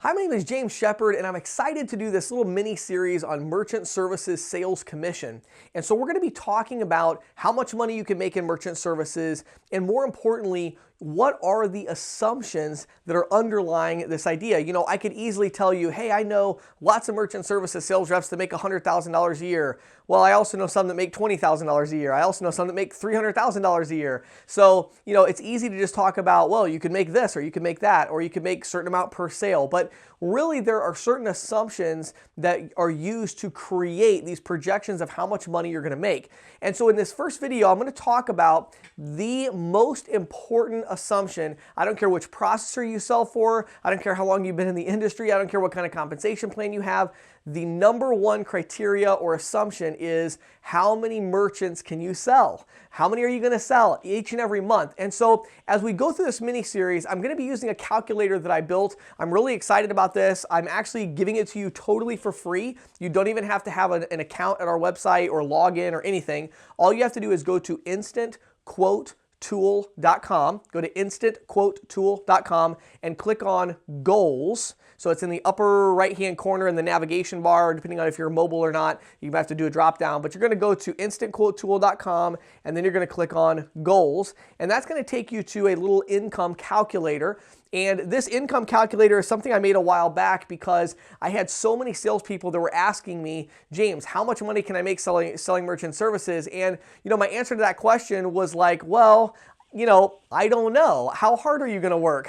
Hi, my name is James Shepard, and I'm excited to do this little mini series on merchant services sales commission. And so we're going to be talking about how much money you can make in merchant services, and more importantly, what are the assumptions that are underlying this idea? You know, I could easily tell you, hey, I know lots of merchant services sales reps that make $100,000 a year. Well, I also know some that make $20,000 a year. I also know some that make $300,000 a year. So, you know, it's easy to just talk about, well, you could make this, or you could make that, or you could make a certain amount per sale. But really, there are certain assumptions that are used to create these projections of how much money you're going to make. And so in this first video, I'm going to talk about the most important assumption. I don't care which processor you sell for. I don't care how long you've been in the industry. I don't care what kind of compensation plan you have. The number one criteria or assumption is how many merchants can you sell? How many are you going to sell each and every month? And so as we go through this mini series, I'm going to be using a calculator that I built. I'm really excited about this. I'm actually giving it to you totally for free. You don't even have to have an account at our website or log in or anything. All you have to do is go to instantquotetool.com. Go to instantquotetool.com and click on goals. So it's in the upper right-hand corner in the navigation bar, depending on if you're mobile or not. You might have to do a drop down, but you're going to go to instantquotetool.com and then you're going to click on goals. And that's going to take you to a little income calculator. And this income calculator is something I made a while back because I had so many salespeople that were asking me, James, how much money can I make selling merchant services? And you know, my answer to that question was like, well, you know, I don't know. How hard are you going to work?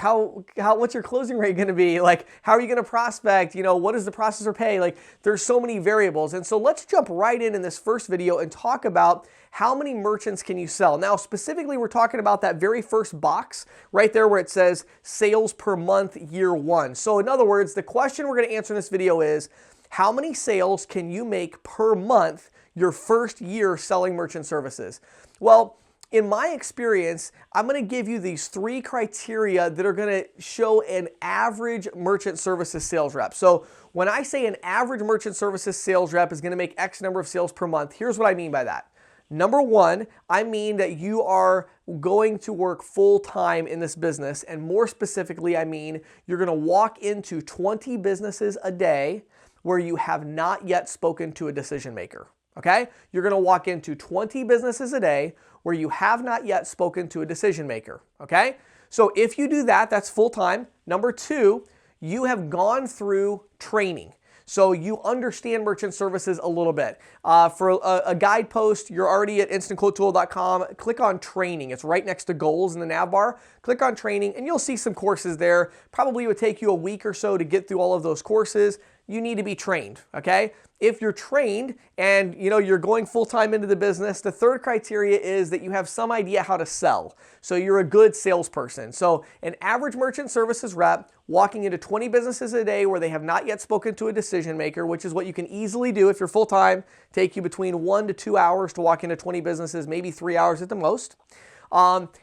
What's your closing rate going to be? Like, how are you going to prospect? You know, what does the processor pay? Like, there's so many variables. And so let's jump right in this first video and talk about how many merchants can you sell. Now, specifically, we're talking about that very first box right there where it says sales per month year one. So in other words, the question we're going to answer in this video is, how many sales can you make per month your first year selling merchant services? Well, in my experience, I'm going to give you these three criteria that are going to show an average merchant services sales rep. So when I say an average merchant services sales rep is going to make X number of sales per month, here's what I mean by that. Number one, I mean that you are going to work full time in this business. And more specifically, I mean you're going to walk into 20 businesses a day where you have not yet spoken to a decision maker. Okay? You're going to walk into 20 businesses a day where you have not yet spoken to a decision maker. Okay? So if you do that, that's full time. Number two, you have gone through training. So you understand merchant services a little bit. For a guidepost, you're already at instantquotetool.com. Click on training. It's right next to goals in the nav bar. Click on training and you'll see some courses there. Probably would take you a week or so to get through all of those courses. You need to be trained, okay? If you're trained and you know you're going full-time into the business, the third criteria is that you have some idea how to sell. So you're a good salesperson. So an average merchant services rep walking into 20 businesses a day where they have not yet spoken to a decision maker, which is what you can easily do if you're full-time, take you between 1 to 2 hours to walk into 20 businesses, maybe 3 hours at the most.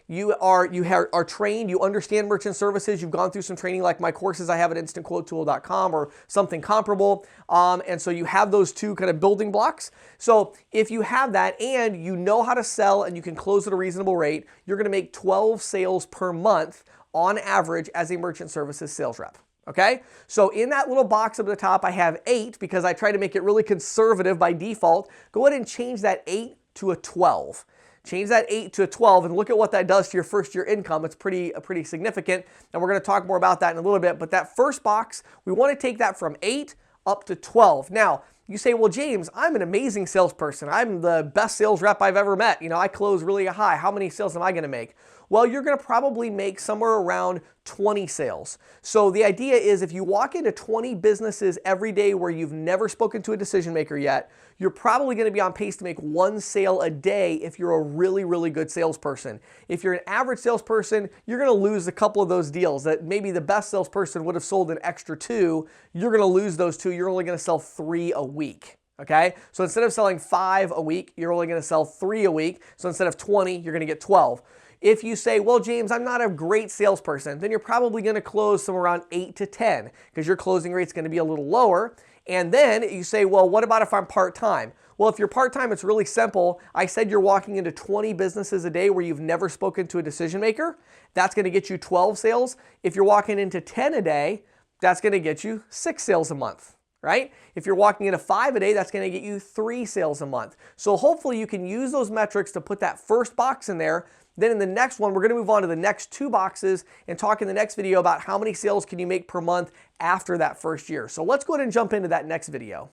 You are trained, you understand merchant services, you've gone through some training like my courses I have at instantquotetool.com or something comparable. And so you have those two kind of building blocks. So if you have that and you know how to sell and you can close at a reasonable rate, you're going to make 12 sales per month on average as a merchant services sales rep. Okay, so in that little box up at the top, I have 8 because I try to make it really conservative by default. Go ahead and change that 8 to a 12. Change that 8 to a 12 and look at what that does to your first year income. It's pretty significant, and we're going to talk more about that in a little bit. But that first box, we want to take that from 8 up to 12. Now, you say, well, James, I'm an amazing salesperson. I'm the best sales rep I've ever met. You know, I close really high. How many sales am I going to make? Well, you're going to probably make somewhere around 20 sales. So the idea is if you walk into 20 businesses every day where you've never spoken to a decision maker yet, you're probably going to be on pace to make 1 sale a day if you're a really, really good salesperson. If you're an average salesperson, you're going to lose a couple of those deals that maybe the best salesperson would have sold an extra 2. You're going to lose those 2. You're only going to sell 3 a week. Okay, so instead of selling 5 a week, you're only going to sell 3 a week. So instead of 20, you're going to get 12. If you say, well, James, I'm not a great salesperson, then you're probably going to close somewhere around 8 to 10 because your closing rate's going to be a little lower. And then you say, well, what about if I'm part-time? Well, if you're part-time, it's really simple. I said you're walking into 20 businesses a day where you've never spoken to a decision maker. That's going to get you 12 sales. If you're walking into 10 a day, that's going to get you 6 sales a month, right? If you're walking into 5 a day, that's going to get you 3 sales a month. So hopefully you can use those metrics to put that first box in there. Then in the next one, we're going to move on to the next 2 boxes and talk in the next video about how many sales can you make per month after that first year. So let's go ahead and jump into that next video.